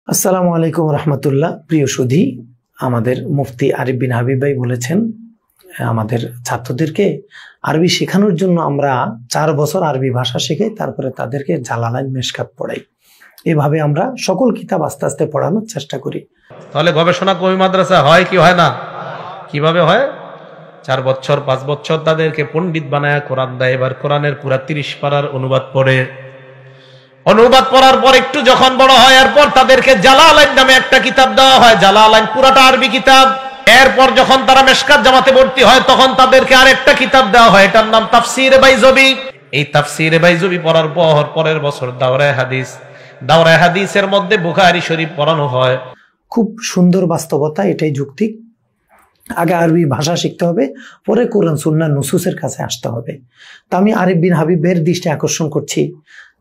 আসসালামু আলাইকুম রহমতুল্লাহ। প্রিয় সুধী, আমাদের মুফতি আরিফ বিন হাবিব ভাই বলেছেন আমাদের ছাত্রদেরকে আরবি শেখানোর জন্য আমরা 4 বছর আরবি ভাষা শেখাই, তারপরে তাদেরকে জালালাইন মেশকাত পড়াই। এভাবে আমরা সকল কিতাব আস্তে আস্তে পড়ানোর চেষ্টা করি। তাহলে গবেষণা কমি মাদ্রাসা হয় কি হয় না? কিভাবে হয়? 4 বছর 5 বছর তাদেরকে পণ্ডিত বানায় কোরআন দেয়। এবার কোরআনের পুরা 30 পারার অনুবাদ পড়ে, অনুবাদ পড়ার পর একটু যখন বড় হয় এরপর তাদেরকে জালালাইন নামে একটা কিতাব দেওয়া হয়। জালালাইন পুরাটা আরবি কিতাব। এরপর যখন তারা মেশকাত জামাতে ভর্তি হয় তখন তাদেরকে আরেকটা কিতাব দেওয়া হয়, এটার নাম তাফসীরে বাইজবী। এই তাফসীরে বাইজবী পড়ার পর পরের বছর দাওরায়ে হাদিস, দাওরায়ে হাদিসের মধ্যে বুখারী শরীফ পড়ানো হয়। খুব সুন্দর বাস্তবতা, এটাই যৌক্তিক। আগে আরবি ভাষা শিখতে হবে, পরে কোরআন সুন্নাহ নুসুসের কাছে আসতে হবে। তা আমি আরিফ বিন হাবিবের দৃষ্টি আকর্ষণ করছি।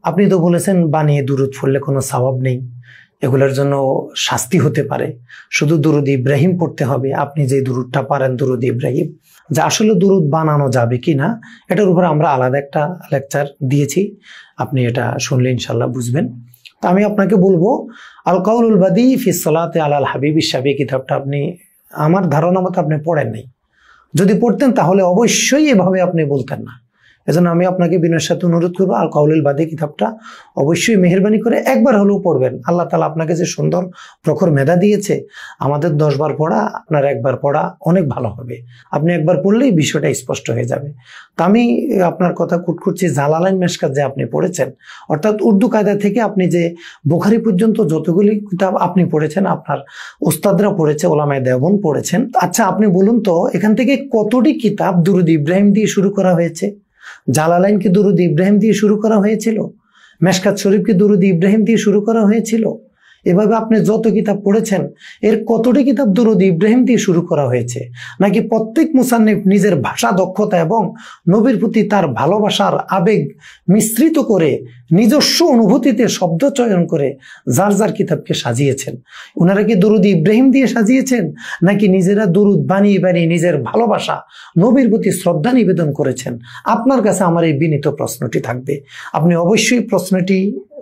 আপনি তো বলেছেন বানিয়ে দুরুদ পড়লে কোনো সওয়াব নেই, এগুলোর জন্য শাস্তি হতে পারে, শুধু দুরুদ ইব্রাহিম পড়তে হবে। আপনি যে দুরুদটা পারেন দুরুদ ইব্রাহিম, যা আসলে দুরুদ বানানো যাবে কি না এটার উপর আমরা আলাদা একটা লেকচার দিয়েছি, আপনি এটা শুনলে ইনশাল্লাহ বুঝবেন। তা আমি আপনাকে বলবো আল কাউলুল বাদি ফি সলাতে আলাল হাবিবি শাবি কিতাবটা আপনি আমার ধারণা মতো আপনি পড়েন নাই। যদি পড়তেন তাহলে অবশ্যই এভাবে আপনি বলতেন না। এজন্য আমি আপনাকে বিনয়ের সাথে অনুরোধ করবো আল কাউলুল বাদি কিতাবটা অবশ্যই মেহেরবানি করে একবার হলেও পড়বেন। আল্লাহ তাআলা আপনাকে যে সুন্দর প্রখর মেধা দিয়েছে, আমাদের 10 বার পড়া আপনার একবার পড়া অনেক ভালো হবে। আপনি একবার পড়লেই বিষয়টা স্পষ্ট হয়ে যাবে। তা আমি আপনার কথা কুট করছি, জালালাইন মেশকাত যে আপনি পড়েছেন, অর্থাৎ উর্দু কায়দা থেকে আপনি যে বুখারী পর্যন্ত যতগুলি কিতাব আপনি পড়েছেন, আপনার ওস্তাদরা পড়েছে, ওলামায়ে দেওবন্দ পড়েছেন। আচ্ছা আপনি বলুন তো, এখান থেকে কতটি কিতাব দুরুদ ইব্রাহিম দিয়ে শুরু করা হয়েছে? জালালাইন কি দুরুদ ইব্রাহিম দিয়ে শুরু করা হয়েছিল? মেশকাত শরীফ কি দুরুদ ইব্রাহিম দিয়ে শুরু করা হয়েছিল? এভাবে আপনি যত কিতাব পড়েছেন এর কতটি কিতাব দুরুদ ইব্রাহিম দিয়ে শুরু করা হয়েছে? নাকি প্রত্যেক মুসান্নিফ নিজের ভাষা দক্ষতা এবং নবীর প্রতি তার ভালোবাসার আবেগ মিশ্রিত করে নিজস্ব অনুভূতিতে শব্দ চয়ন করে যার যার কিতাবকে সাজিয়েছেন? ওনারা কি দুরুদ ইব্রাহিম দিয়ে সাজিয়েছেন, নাকি নিজেরা দুরুদ বানিয়ে বানিয়ে নিজের ভালোবাসা নবীর প্রতি শ্রদ্ধা নিবেদন করেছেন? আপনার কাছে আমার এই বিনীত প্রশ্নটি থাকবে। আপনি অবশ্যই প্রশ্নটি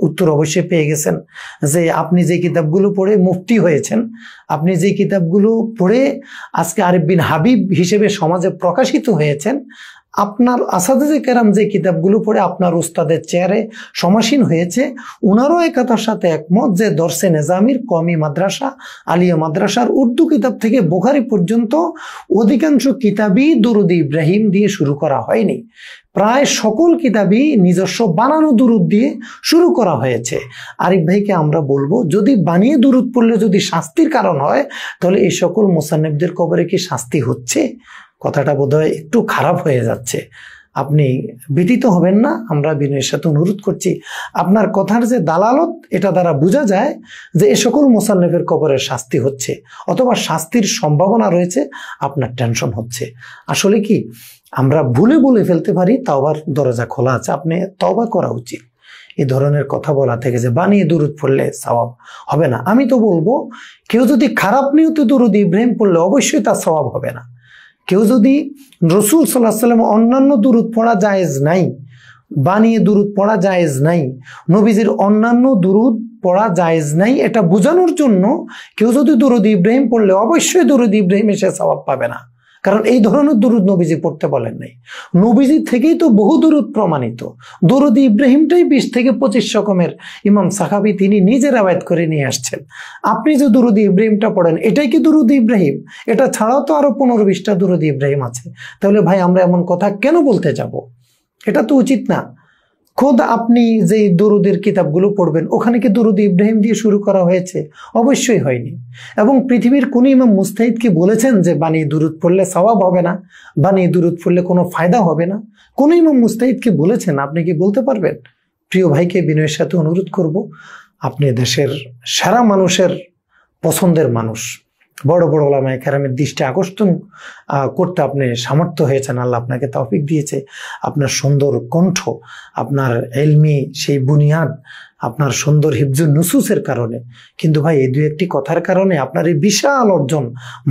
উত্তর অবশ্যই পেয়ে গেছেন যে আপনি যে কিতাবগুলো পড়ে মুফতি হয়েছেন, আপনি যে কিতাবগুলো পড়ে আজকে আরিফ বিন হাবিব হিসেবে সমাজে প্রকাশিত হয়েছেন, আপনার আসাদে কেরাম যে কিতাবগুলো পড়ে আপনার উস্তাদের চেয়ারে সমাসীন হয়েছে, ওনারও একতার সাথে একমত যে দর্সে নেজামির কওমি মাদ্রাসা, আলিয়া মাদ্রাসার উর্দু কিতাব থেকে বুখারী পর্যন্ত অধিকাংশ কিতাবই দুরুদ ইব্রাহিম দিয়ে শুরু করা হয়নি। প্রায় সকল কিতাবই নিজস্ব বানানো দুরুদ দিয়ে শুরু করা হয়েছে। আরিফ ভাইকে আমরা বলবো, যদি বানিয়ে দুরুদ পড়লে যদি শাস্তির কারণ হয়, তাহলে এই সকল মুসান্নিফদের কবরে কি শাস্তি হচ্ছে? কথাটা বোধহয় একটু খারাপ হয়ে যাচ্ছে। আপনি ব্যতীত হবেন না, আমরা বিনয়ের সাথে অনুরোধ করছি। আপনার কথার যে দালালত, এটা দ্বারা বোঝা যায় যে এ সকল মুসান্নিফের কবরের শাস্তি হচ্ছে অথবা শাস্তির সম্ভাবনা রয়েছে, আপনার টেনশন হচ্ছে। আসলে কি আমরা ভুলে বলে ফেলতে পারি, তাওবার দরজা খোলা আছে, আপনি তওবা করা উচিত। এই ধরনের কথা বলা থেকে যে বানিয়ে দুরুদ পড়লে সওয়াব হবে না, আমি তো বলবো কেউ যদি খারাপ নিয়তে দুরুদ ইব্রাহিম পড়লে অবশ্যই তার সওয়াব হবে না। কেউ যদি রাসূল সাল্লাল্লাহু আলাইহি ওয়াসাল্লাম অন্যান্য দুরুদ পড়া জায়েজ নাই, বানিয়ে দুরুদ পড়া জায়েজ নাই, নবীজির অন্যান্য দুরুদ পড়া জায়েজ নাই, এটা বোঝানোর জন্য কেউ যদি দুরুদ ইব্রাহিম পড়লে অবশ্যই দুরুদ ইব্রাহিম এসে সওয়াব পাবে না, কারণ এই ধরনের দুরুদ নবীজি পড়তে বলেন নাই। নবীজি থেকেই তো বহু দুরুদ প্রমাণিত। দুরুদ ইব্রাহিমটাই 20 থেকে 25 রকমের ইমাম সাহাবী তিনি নিজে রওয়ায়াত করে নিয়ে আসছেন। আপনি যে দুরুদ ইব্রাহিমটা পড়েন, এটাই কি দুরুদ ইব্রাহিম? এটা ছাড়াও তো আরো 15-20টা দুরুদ ইব্রাহিম আছে। তাহলে ভাই আমরা এমন কথা কেন বলতে যাব? এটা তো উচিত না। খোদ আপনি যে দুরুদের কিতাবগুলো পড়বেন, ওখানে কি দুরুদ ইব্রাহিম দিয়ে শুরু করা হয়েছে? অবশ্যই হয়নি। এবং পৃথিবীর কোন ইমাম মুস্তাহিদ কি বলেছেন যে বানিয়ে দুরুদ পড়লে সওয়াব হবে না, বানিয়ে দুরুদ পড়লে কোনো ফায়দা হবে না? কোন ইমাম মুস্তাহিদ কি বলেছেন? আপনি কি বলতে পারবেন? প্রিয় ভাইকে বিনয়ের সাথে অনুরোধ করব, আপনি দেশের সেরা মানুষের পছন্দের মানুষ, বড় বড় ওলামায়ে কেরামের দৃষ্টি আকর্ষণ করতে আপনি সামর্থ্য হয়েছেন, আল্লাহ আপনাকে তৌফিক দিয়েছে। আপনার সুন্দর কণ্ঠ, আপনার ইলমি সেই বুনিয়াদ, আপনার সুন্দর হিফজুন নুসুসের কারণে। কিন্তু ভাই এই দুই একটি কথার কারণে আপনার এই বিশাল অর্জন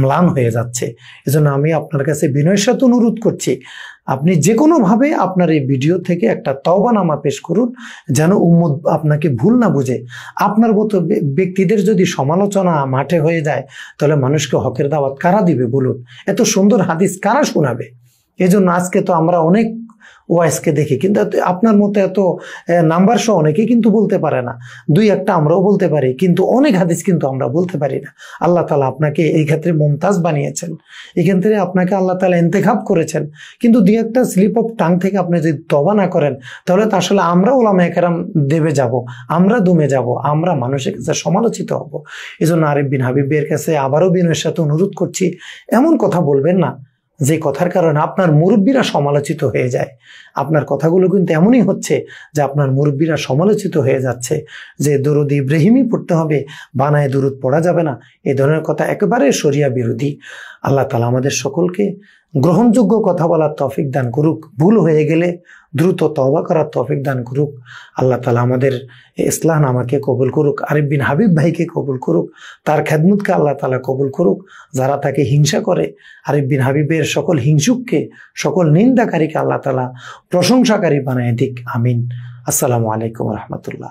ম্লান হয়ে যাচ্ছে। এজন্য আমি আপনার কাছে বিনয়ের সাথে অনুরোধ করছি, আপনি যে কোনোভাবে আপনার এই ভিডিও থেকে একটা তওবানামা পেশ করুন, যেন উম্মত আপনাকে ভুল না বুঝে। আপনার মতো ব্যক্তিদের যদি সমালোচনা মাঠে হয়ে যায়, তাহলে মানুষকে হকের দাওয়াত কারা দিবে বলুন? এত সুন্দর হাদিস কারা শোনাবে? এজন্য আজকে তো আমরা অনেক ওয়াইসকে দেখি, কিন্তু আপনার মতো এত নাম্বার সহ অনেকে কিন্তু বলতে পারে না। দুই একটা আমরাও বলতে পারি, কিন্তু অনেক হাদিস কিন্তু আমরা বলতে পারি না। আল্লাহ তাআলা আপনাকে এই ক্ষেত্রে মুমতাজ বানিয়েছেন, এই ক্ষেত্রে আপনাকে আল্লাহ তাআলা ইন্তেখাব করেছেন। কিন্তু দুই একটা স্লিপ অফ টাং থেকে আপনি যদি তওবা না করেন, তাহলে তো আসলে আমরা ওলামায়ে কেরাম দেবে যাব, আমরা দমে যাব, আমরা মানুষের কাছে সমালোচিত হব। এজন্য আরিফ বিন হাবিবের কাছে আবারও বিনয়ের সাথে অনুরোধ করছি, এমন কথা বলবেন না যে কথার কারণে আপনার মুরব্বীরা সমালোচিত হয়ে যায়। আপনার কথাগুলো কিন্তু এমনই হচ্ছে যে আপনার মুরব্বীরা সমালোচিত হয়ে যাচ্ছে, যে দরুদ ইব্রাহিমই পড়তে হবে, বানায় দরুদ পড়া যাবে না। এই ধরনের কথা একেবারে শরিয়া বিরোধী। আল্লাহ তাআলা আমাদের সকলকে গ্রহণযোগ্য কথা বলার তৌফিক দান করুক, ভুল হয়ে গেলে দ্রুত তওবা করার তৌফিক দান করুক। আল্লাহ তাআলা আমাদের ইসলাম আমাকে কবুল করুক, আরিফ বিন হাবিব ভাইকে কবুল করুক, তার খেদমতকে আল্লাহ তাআলা কবুল করুক। যারা তাকে হিংসা করে, আরিফ বিন হাবিবের সকল হিংসুককে, সকল নিন্দাকারীকে আল্লাহ তাআলা প্রশংসাকারী বানায় দিক। আমিন। আসসালামু আলাইকুম রহমতুল্লাহ।